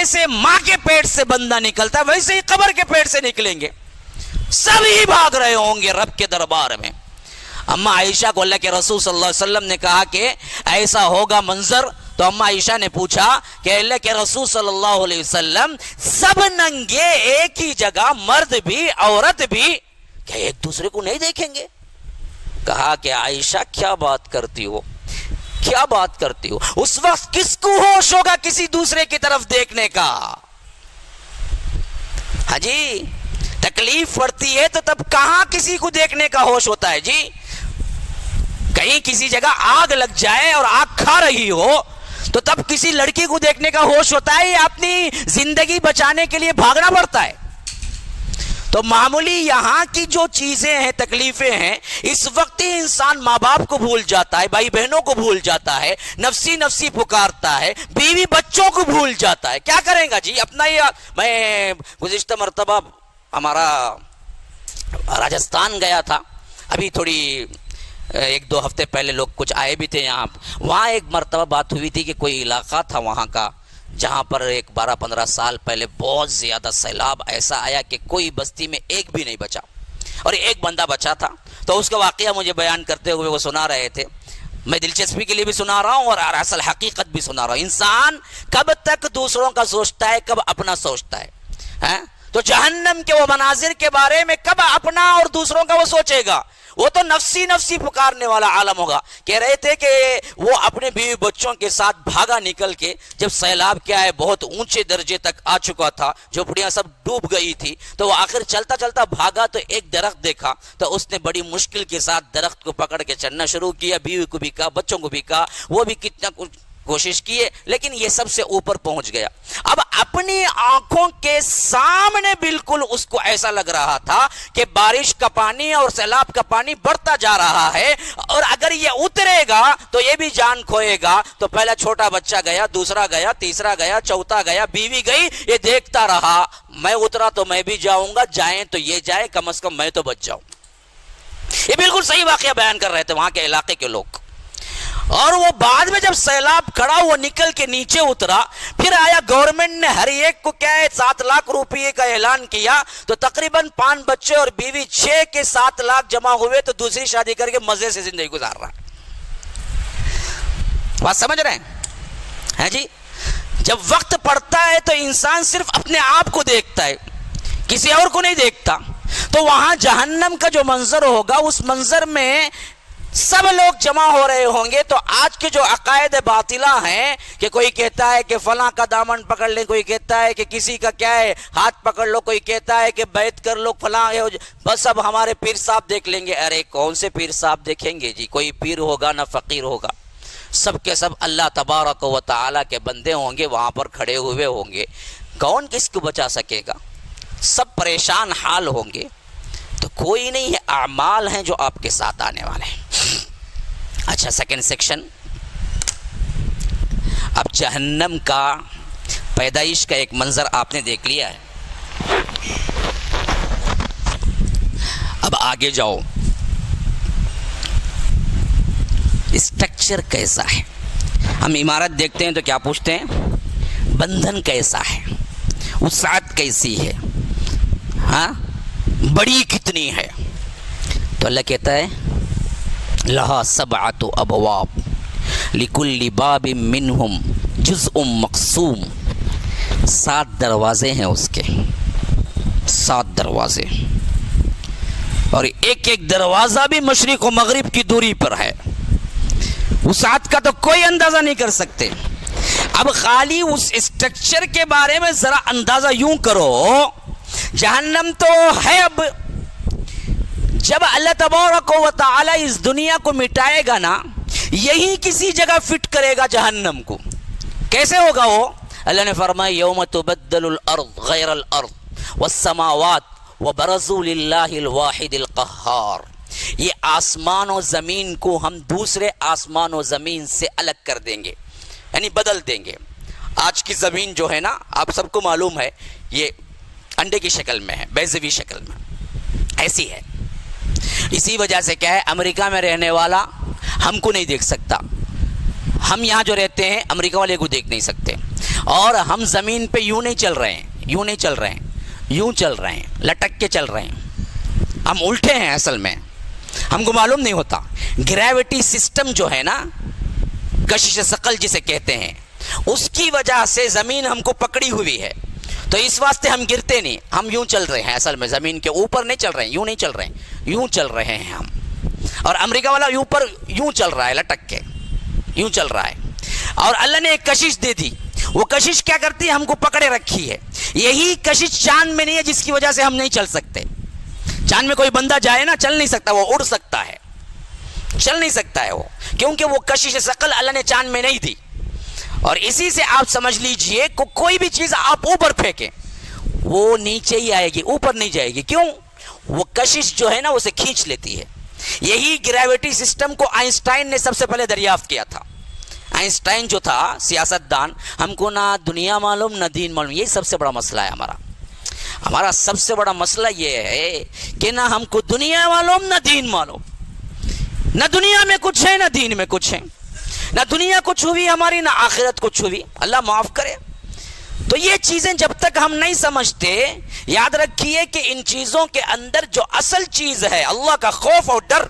جیسے ماں کے پیٹ سے بندہ نکلتا ہے ویسے ہی قبر کے پیٹ سے نکلیں گے، سبھی بھاگ رہے ہوں گے رب کے دربار میں۔ اما عائشہ کو اللہ کے رسول صلی اللہ علیہ وسلم نے کہا کہ ایسا ہوگا منظر، تو اما عائشہ نے پوچھا کہ اللہ کے رسول صلی اللہ علیہ وسلم سب ننگے ایک ہی جگہ، مرد بھی عورت بھی، کیا ایک دوسرے کو نہیں دیکھیں گے؟ کہا کہ عائشہ کیا بات کرتی ہو، کیا بات کرتی ہو، اس وقت کس کو ہوش ہوگا کسی دوسرے کی طرف دیکھنے کا؟ ہاں جی، تکلیف پڑتی ہے تو تب کہاں کسی کو دیکھنے کا ہوش ہوتا ہے جی؟ کہیں کسی جگہ آگ لگ جائے اور آگ کھا رہی ہو تو تب کسی لڑکی کو دیکھنے کا ہوش ہوتا ہے یا اپنی زندگی بچانے کے لیے بھاگنا پڑتا ہے؟ تو معمولی یہاں کی جو چیزیں ہیں، تکلیفیں ہیں، اس وقت ہی انسان ماں باپ کو بھول جاتا ہے، بھائی بہنوں کو بھول جاتا ہے، نفسی نفسی پکارتا ہے، بیوی بچوں کو بھول جاتا ہے۔ کیا کریں گا جی؟ اپنا ہی میں گزشتہ مرتبہ ہمارا راجستھان گیا تھا، ابھی تھوڑی ایک دو ہفتے پہلے لوگ کچھ آئے بھی تھے یہاں، وہاں ایک مرتبہ بات ہوئی تھی کہ کوئی علاقہ تھا وہاں کا جہاں پر ایک 12-15 سال پہلے بہت زیادہ سیلاب ایسا آیا کہ کوئی بستی میں ایک بھی نہیں بچا اور ایک بندہ بچا تھا۔ تو اس کا واقعہ مجھے بیان کرتے ہوئے وہ سنا رہے تھے، میں دلچسپی کے لیے بھی سنا رہا ہوں اور اصل حقیقت بھی سنا رہا ہوں۔ انسان کب تک دوسروں کا سوچتا ہے، کب اپنا سوچتا ہے؟ تو جہنم کے وہ مناظر کے بارے میں کب اپنا اور دوسروں کا وہ سوچے گا؟ وہ تو نفسی نفسی پکارنے والا عالم ہوگا۔ کہہ رہے تھے کہ وہ اپنے بیوی بچوں کے ساتھ بھاگا نکل کے، جب سیلاب کیا ہے بہت اونچے درجے تک آ چکا تھا، جھوپڑیاں سب ڈوب گئی تھی، تو وہ آخر چلتا چلتا بھاگا تو ایک درخت دیکھا، تو اس نے بڑی مشکل کے ساتھ درخت کو پکڑ کے چلنا شروع کیا، بیوی کو بھی کہا، بچوں کو بھی کہا، وہ بھی کتنا کچھ کوشش کیے لیکن یہ سب سے اوپر پہنچ گیا۔ اب اپنی آنکھوں کے سامنے بالکل اس کو ایسا لگ رہا تھا کہ بارش کا پانی اور سیلاب کا پانی بڑھتا جا رہا ہے اور اگر یہ اترے گا تو یہ بھی جان کھوئے گا۔ تو پہلا چھوٹا بچہ گیا، دوسرا گیا، تیسرا گیا، چوتھا گیا، بیوی گئی، یہ دیکھتا رہا، میں اترا تو میں بھی جاؤں گا، جائیں تو یہ جائے، کم از کم میں تو بچ جاؤں۔ یہ بالکل صحیح واقعہ بیان کر رہے تھے وہاں کے علاقے کے لوگ۔ اور وہ بعد میں جب سیلاب کھڑا وہ نکل کے نیچے اترا، پھر آیا گورنمنٹ نے ہر ایک کو کیا ہے 7 لاکھ روپے کا اعلان کیا، تو تقریباً 5 بچے اور بیوی 6 کے 7 لاکھ جمع ہوئے، تو دوسری شادی کر کے مزے سے زندگی گزار رہا ہے۔ بات سمجھ رہے ہیں جی؟ جب وقت پڑتا ہے تو انسان صرف اپنے آپ کو دیکھتا ہے، کسی اور کو نہیں دیکھتا۔ تو وہاں جہنم کا جو منظر ہوگا، اس منظر میں سب لوگ جمع ہو رہے ہوں گے۔ تو آج کے جو عقائد باطلہ ہیں کہ کوئی کہتا ہے کہ فلاں کا دامن پکڑ لیں، کوئی کہتا ہے کہ کسی کا کیا ہے ہاتھ پکڑ لو، کوئی کہتا ہے کہ بیعت کر لو، فلاں بس اب ہمارے پیر صاحب دیکھ لیں گے۔ ارے کون سے پیر صاحب دیکھیں گے جی؟ کوئی پیر ہوگا نہ فقیر ہوگا، سب کے سب اللہ تبارک و تعالیٰ کے بندے ہوں گے، وہاں پر کھڑے ہوئے ہوں گے۔ کون کس کو بچا سکے گا؟ سب پریشان حال ہوں گے۔ تو کوئی نہیں ہے، اعمال ہیں جو آپ کے ساتھ آنے والے ہیں۔ اچھا، سیکنڈ سیکشن، اب جہنم کا پیدائش کا ایک منظر آپ نے دیکھ لیا ہے، اب آگے جاؤ، اسٹرکچر کیسا ہے؟ ہم عمارت دیکھتے ہیں تو کیا پوچھتے ہیں؟ بندھن کیسا ہے، وسعت کیسی ہے، ہاں بڑی کتنی ہے؟ تو اللہ کہتا ہے لہا 7 ابواب لکل باب منہم جزء مقسوم، 7 دروازے ہیں اس کے، 7 دروازے، اور ایک ایک دروازہ بھی مشرق و مغرب کی دوری پر ہے۔ وسعت کا تو کوئی اندازہ نہیں کر سکتے۔ اب خالی اس اسٹرکچر کے بارے میں ذرا اندازہ یوں کرو، جہنم تو ہے، اب جب اللہ تبارک و تعالی اس دنیا کو مٹائے گا نا، یہی کسی جگہ فٹ کرے گا جہنم کو۔ کیسے ہوگا وہ؟ اللہ نے فرمایا یوم تبدل الارض غیر الارض والسماوات وبرزوا للہ الواحد القہار، یہ آسمان و زمین کو ہم دوسرے آسمان و زمین سے الگ کر دیں گے، یعنی بدل دیں گے۔ آج کی زمین جو ہے نا، آپ سب کو معلوم ہے، یہ انڈے کی شکل میں ہے، بیضوی شکل میں ایسی ہے۔ اسی وجہ سے کیا ہے، امریکہ میں رہنے والا ہم کو نہیں دیکھ سکتا، ہم یہاں جو رہتے ہیں امریکہ والے کو دیکھ نہیں سکتے، اور ہم زمین پہ یوں نہیں چل رہے ہیں، یوں نہیں چل رہے ہیں، یوں چل رہے ہیں، لٹک کے چل رہے ہیں، ہم الٹے ہیں اصل میں، ہم کو معلوم نہیں ہوتا۔ گریوٹی سسٹم جو ہے نا، کشش ثقل جسے کہتے ہیں، اس کی وجہ سے زمین ہم کو پکڑی ہوئی ہے، تو اس واسطے ہم گرتے نہیں، ہم یوں چل رہے ہیں، اصل میں زمین کے اوپر نہیں چل رہے ہیں، یوں نہیں چل رہے ہیں، یوں چل رہے ہیں ہم، اور امریکہ والا اوپر یوں چل رہا ہے، لٹک کے یوں چل رہا ہے۔ اور اللہ نے ایک کشش دے دی، وہ کشش کیا کرتی ہے؟ ہم کو پکڑے رکھی ہے۔ یہی کشش چاند میں نہیں ہے، جس کی وجہ سے ہم نہیں چل سکتے۔ چاند میں کوئی بندہ جائے نا، چل نہیں سکتا، وہ اڑ سکتا ہے، چل نہیں سکتا ہے وہ، کیونکہ وہ کشش ثقل اللہ نے چاند میں نہیں دی۔ اور اسی سے آپ سمجھ لیجئے کوئی بھی چیز آپ اوپر پھینکیں وہ نیچے ہی آئے گی، اوپر نہیں جائے گی۔ کیوں؟ وہ کشش جو ہے نا اسے کھینچ لیتی ہے۔ یہی گریوٹی سسٹم کو آئنسٹائن نے سب سے پہلے دریافت کیا تھا۔ آئنسٹائن جو تھا سیاست دان، ہم کو نہ دنیا معلوم نہ دین معلوم، یہی سب سے بڑا مسئلہ ہے ہمارا سب سے بڑا مسئلہ یہ ہے کہ نہ ہم کو دنیا معلوم نہ دین معلوم، نہ دنیا میں کچھ ہے نہ دین میں کچھ ہے، نہ دنیا کچھ ہوئی ہماری نہ آخرت کچھ ہوئی، اللہ معاف کرے۔ تو یہ چیزیں جب تک ہم نہیں سمجھتے، یاد رکھیے کہ ان چیزوں کے اندر جو اصل چیز ہے اللہ کا خوف اور ڈر،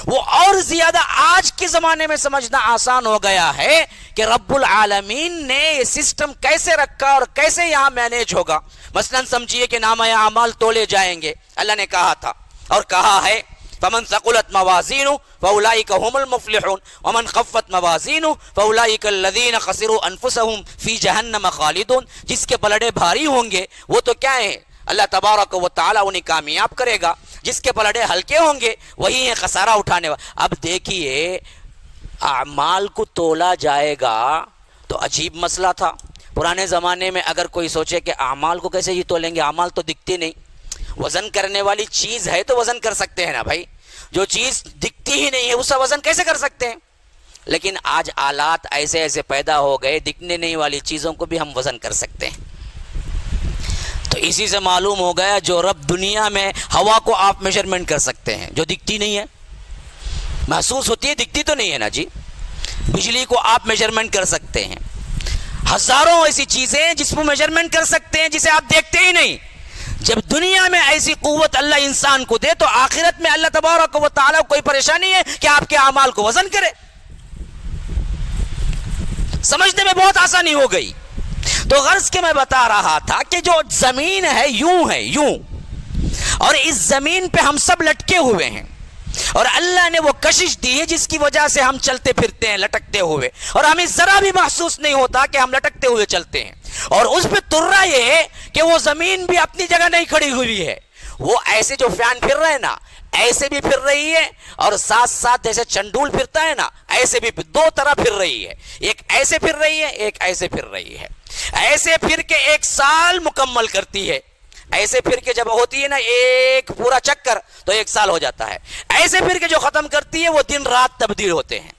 وہ اور زیادہ آج کے زمانے میں سمجھنا آسان ہو گیا ہے کہ رب العالمین نے یہ سسٹم کیسے رکھا اور کیسے یہاں مینیج ہوگا۔ مثلا سمجھیے کہ نامہ اعمال تولے جائیں گے، اللہ نے کہا تھا اور کہا ہے فمن ثقلت موازینہ فاولئک هم المفلحون ومن خفت موازینہ فاولئک الذین خسروا انفسهم فی جہنم خالدون۔ جس کے پلڑے بھاری ہوں گے وہ تو کیا ہے؟ اللہ تبارک و تعالی انہیں کامیاب کرے گا۔ جس کے پلڑے ہلکے ہوں گے وہی ہیں خسارہ اٹھانے والے۔ اب دیکھیے اعمال کو تولا جائے گا تو عجیب مسئلہ تھا پرانے زمانے میں۔ اگر کوئی سوچے کہ اعمال کو کیسے تولیں گے، اعمال تو دکھتے نہیں، وزن کرنے والی چیز ہے تو وزن کر سکتے ہیں نا بھائی، جو چیز دکھتی ہی نہیں ہے اس کا وزن کیسے کر سکتے ہیں؟ لیکن آج آلات ایسے ایسے پیدا ہو گئے، دکھنے نہیں والی چیزوں کو بھی ہم وزن کر سکتے ہیں۔ تو اسی سے معلوم ہو گیا جو رب دنیا میں ہوا کو آپ میجرمنٹ کر سکتے ہیں، جو دکھتی نہیں ہے، محسوس ہوتی ہے، دکھتی تو نہیں ہے نا جی۔ بجلی کو آپ میجرمنٹ کر سکتے ہیں، ہزاروں ایسی چیزیں جس کو میجرمنٹ کر سکتے ہیں جسے آپ دیکھتے ہی نہیں۔ جب دنیا میں ایسی قوت اللہ انسان کو دے تو آخرت میں اللہ تبارک و تعالیٰ کوئی پریشانی ہے کہ آپ کے اعمال کو وزن کرے؟ سمجھنے میں بہت آسانی ہو گئی۔ تو غرض کہ میں بتا رہا تھا کہ جو زمین ہے یوں ہے، یوں، اور اس زمین پہ ہم سب لٹکے ہوئے ہیں، اور اللہ نے وہ کشش دی ہے جس کی وجہ سے ہم چلتے پھرتے ہیں لٹکتے ہوئے، اور ہمیں ذرا بھی محسوس نہیں ہوتا کہ ہم لٹکتے ہوئے چلتے ہیں۔ اور اس پہ ترا یہ ہے کہ وہ زمین بھی اپنی جگہ نہیں کھڑی ہوئی ہے، وہ ایسے جو فین پھر رہے ہیں نا ایسے بھی پھر رہی ہے، اور ساتھ ساتھ جیسے چنڈول پھرتا ہے نا ایسے بھی دو طرح پھر رہی ہے، ایک ایسے پھر رہی ہے ایک ایسے پھر رہی ہے۔ ایسے پھر کے ایک سال مکمل کرتی ہے، ایسے پھر کے جب ہوتی ہے نا ایک پورا چکر تو ایک سال ہو جاتا ہے، ایسے پھر کے جو ختم کرتی ہے وہ دن رات تبدیل ہوتے ہیں،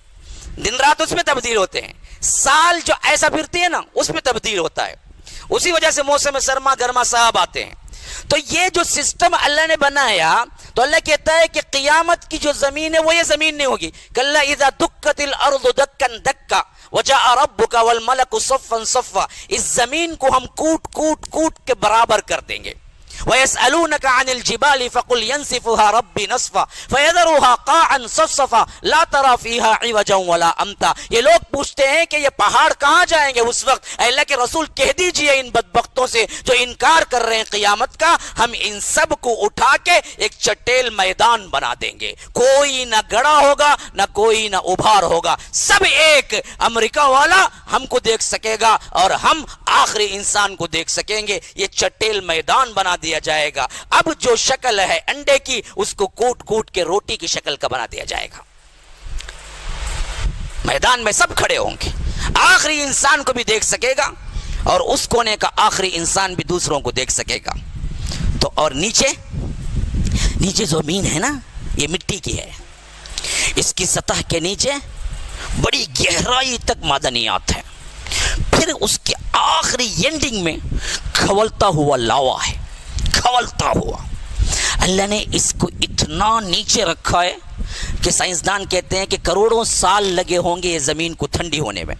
دن رات اس میں تبدیل ہوتے ہیں۔ سال جو ایسا پھرتی ہے نا اس میں تبدیل ہوتا ہے، اسی وجہ سے موسم سرما گرما صاحب آتے ہیں۔ تو یہ جو سسٹم اللہ نے بنایا تو اللہ کہتا ہے کہ قیامت کی جو زمین ہے وہ یہ زمین نہیں ہوگی۔ کلا اذا دکت الارض دکا دکا وجاء ربک والملک صفا صفا، اس زمین کو ہم کوٹ کوٹ کوٹ کے برابر کر دیں گے۔ وَيَسْأَلُونَكَ عَنِ الْجِبَالِ فَقُلْ يَنْسِفُهَا رَبِّي نَسْفًا فَيَذَرُهَا قَاعًا صَفْصَفًا لَا تَرَى فِيهَا عِوَجًا وَلَا أَمْتًا۔ یہ لوگ پوچھتے ہیں کہ یہ پہاڑ کہاں جائیں گے اس وقت؟ اے اللہ کے رسول کہہ دیجئے ان بدبختوں سے جو انکار کر رہے ہیں قیامت کا، ہم ان سب کو اٹھا کے ایک چٹیل میدان بنا دیں گے، کوئی نہ گڑا ہوگا نہ کوئی نہ ابھار ہوگا، سب ایک امریکہ والا ہم کو دیکھ سکے گا اور ہم آخری انسان کو دیکھ سکیں گے۔ یہ چٹیل میدان بنا دیا جائے گا۔ اب جو شکل ہے انڈے کی اس کو کوٹ کوٹ کے روٹی کی شکل کا بنا دیا جائے گا۔ میدان میں سب کھڑے ہوں گے، آخری انسان کو بھی دیکھ سکے گا اور اس کونے کا آخری انسان بھی دوسروں کو دیکھ سکے گا۔ تو اور نیچے زمین ہے نا یہ مٹی کی ہے، اس کی سطح کے نیچے بڑی گہرائی تک معدنیات ہے، پھر اس کے آخری اینڈنگ میں کھولتا ہوا لاوا ہے، کھولتا ہوا۔ اللہ نے اس کو اتنا نیچے رکھا ہے کہ سائنسدان کہتے ہیں کہ کروڑوں سال لگے ہوں گے یہ زمین کو ٹھنڈی ہونے میں،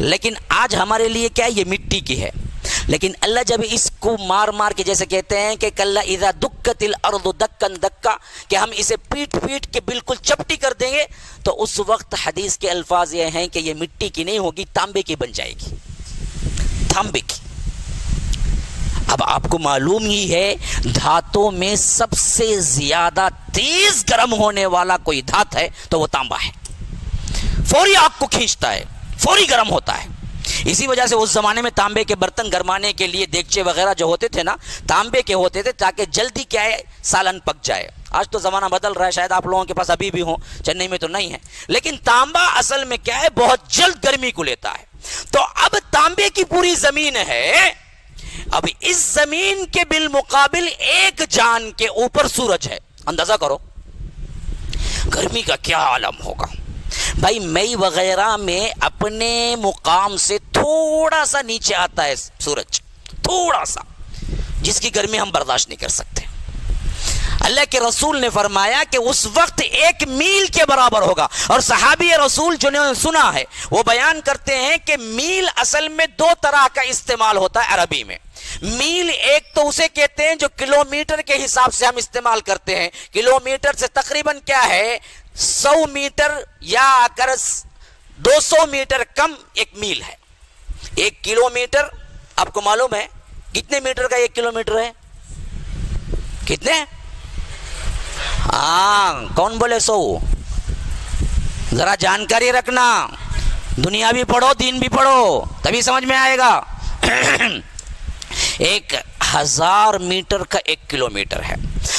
لیکن آج ہمارے لیے کیا ہے، یہ مٹی کی ہے، لیکن اللہ جب اس کو مار مار کے، جیسے کہتے ہیں کہ کلا اذا دکت الارض دکن دکا، کہ ہم اسے پیٹ پیٹ کے بالکل چپٹی کر دیں گے، تو اس وقت حدیث کے الفاظ یہ ہیں کہ یہ مٹی کی نہیں ہوگی، تانبے کی بن جائے گی، تانبے کی۔ اب آپ کو معلوم ہی ہے دھاتوں میں سب سے زیادہ تیز گرم ہونے والا کوئی دھات ہے تو وہ تانبا ہے، فوری آگ کو کھینچتا ہے، فوری گرم ہوتا ہے۔ اسی وجہ سے اس زمانے میں تانبے کے برتن گرمانے کے لیے دیگچے وغیرہ جو ہوتے تھے نا، تانبے کے ہوتے تھے تاکہ جلدی کیا ہے سالن پک جائے۔ آج تو زمانہ بدل رہا ہے، شاید آپ لوگوں کے پاس ابھی بھی ہوں، چنئی میں تو نہیں ہے، لیکن تانبا اصل میں کیا ہے، بہت جلد گرمی کو لیتا ہے۔ تو اب تانبے کی پوری زمین ہے، اب اس زمین کے بالمقابل ایک جان کے اوپر سورج ہے، اندازہ کرو گرمی کا کیا عالم ہوگا۔ بھائی مئی وغیرہ میں اپنے مقام سے تھوڑا سا نیچے آتا ہے سورج، تھوڑا سا، جس کی گرمی ہم برداشت نہیں کر سکتے۔ اللہ کے رسول نے فرمایا کہ اس وقت 1 میل کے برابر ہوگا، اور صحابی رسول جنہوں نے سنا ہے وہ بیان کرتے ہیں کہ میل اصل میں 2 طرح کا استعمال ہوتا ہے عربی میں۔ میل ایک تو اسے کہتے ہیں جو کلومیٹر کے حساب سے ہم استعمال کرتے ہیں، کلومیٹر سے تقریباً کیا ہے 100 میٹر یا اگر 200 میٹر کم 1 میل ہے۔ 1 کلومیٹر آپ کو معلوم ہے کتنے میٹر کا 1 کلومیٹر ہے؟ کتنے؟ کون بولے 100؟ ذرا جانکاری رکھنا، دنیا بھی پڑھو دین بھی پڑھو تبھی سمجھ میں آئے گا۔ 1000 میٹر کا 1 کلومیٹر ہے،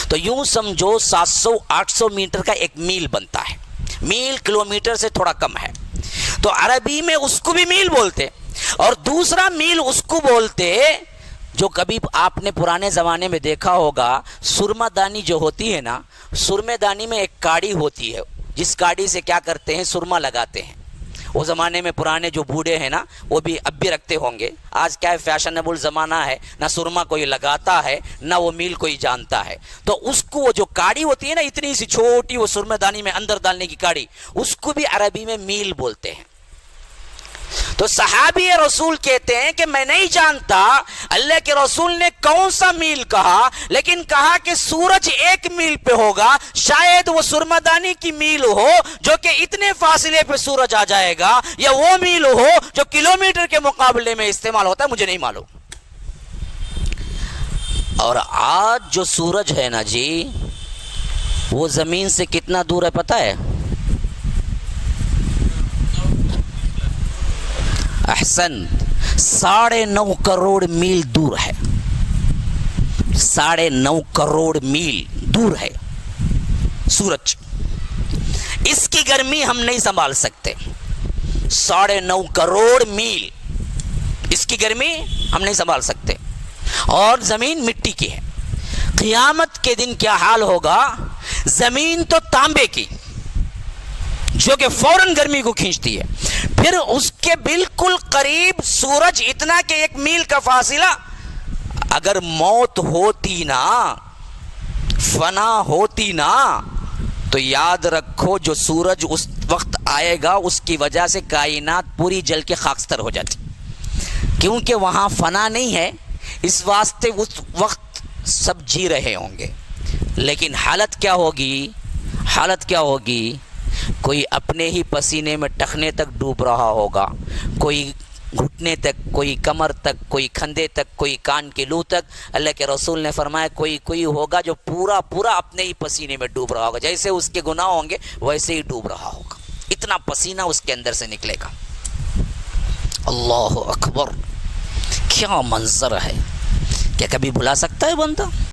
تو یوں سمجھو 700-800 میٹر کا 1 میل بنتا ہے۔ میل کلومیٹر سے تھوڑا کم ہے، تو عربی میں اس کو بھی میل بولتے، اور دوسرا میل اس کو بولتے جو کبھی آپ نے پرانے زمانے میں دیکھا ہوگا، سرما دانی جو ہوتی ہے نا، سرمے دانی میں ایک کاڑی ہوتی ہے، جس کاڑی سے کیا کرتے ہیں، سرما لگاتے ہیں۔ وہ زمانے میں پرانے جو بوڑھے ہیں نا وہ بھی اب بھی رکھتے ہوں گے، آج کیا ہے فیشنیبل زمانہ ہے، نہ سرما کوئی لگاتا ہے نہ وہ میل کوئی جانتا ہے، تو اس کو وہ جو کاڑی ہوتی ہے نا اتنی سی چھوٹی، وہ سرمے دانی میں اندر ڈالنے کی کاڑی، اس کو بھی عربی میں میل بولتے ہیں۔ تو صحابی رسول کہتے ہیں کہ میں نہیں جانتا اللہ کے رسول نے کون سا میل کہا، لیکن کہا کہ سورج 1 میل پہ ہوگا، شاید وہ سرمدانی کی میل ہو جو کہ اتنے فاصلے پہ سورج آ جائے گا، یا وہ میل ہو جو کلومیٹر کے مقابلے میں استعمال ہوتا ہے، مجھے نہیں معلوم۔ اور آج جو سورج ہے نا جی، وہ زمین سے کتنا دور ہے پتہ ہے؟ احسن 9.5 کروڑ میل دور ہے، 9.5 کروڑ میل دور ہے سورج۔ اس کی گرمی ہم نہیں سنبھال سکتے، 9.5 کروڑ میل اس کی گرمی ہم نہیں سنبھال سکتے، اور زمین مٹی کی ہے۔ قیامت کے دن کیا حال ہوگا، زمین تو تانبے کی جو کہ فوراً گرمی کو کھینچتی ہے، پھر اس کے بالکل قریب سورج اتنا کہ 1 میل کا فاصلہ، اگر موت ہوتی نا، فنا ہوتی نا، تو یاد رکھو جو سورج اس وقت آئے گا اس کی وجہ سے کائنات پوری جل کے خاکستر ہو جاتی، کیونکہ وہاں فنا نہیں ہے، اس واسطے اس وقت سب جی رہے ہوں گے، لیکن حالت کیا ہوگی، حالت کیا ہوگی، کوئی اپنے ہی پسینے میں ٹخنے تک ڈوب رہا ہوگا، کوئی گھٹنے تک، کوئی کمر تک، کوئی کھندے تک، کوئی کان کے لو تک۔ اللہ کے رسول نے فرمایا کوئی ہوگا جو پورا اپنے ہی پسینے میں ڈوب رہا ہوگا، جیسے اس کے گناہ ہوں گے ویسے ہی ڈوب رہا ہوگا، اتنا پسینہ اس کے اندر سے نکلے گا۔ اللہ اکبر، کیا منظر ہے، کیا کبھی بھلا سکتا ہے بندہ؟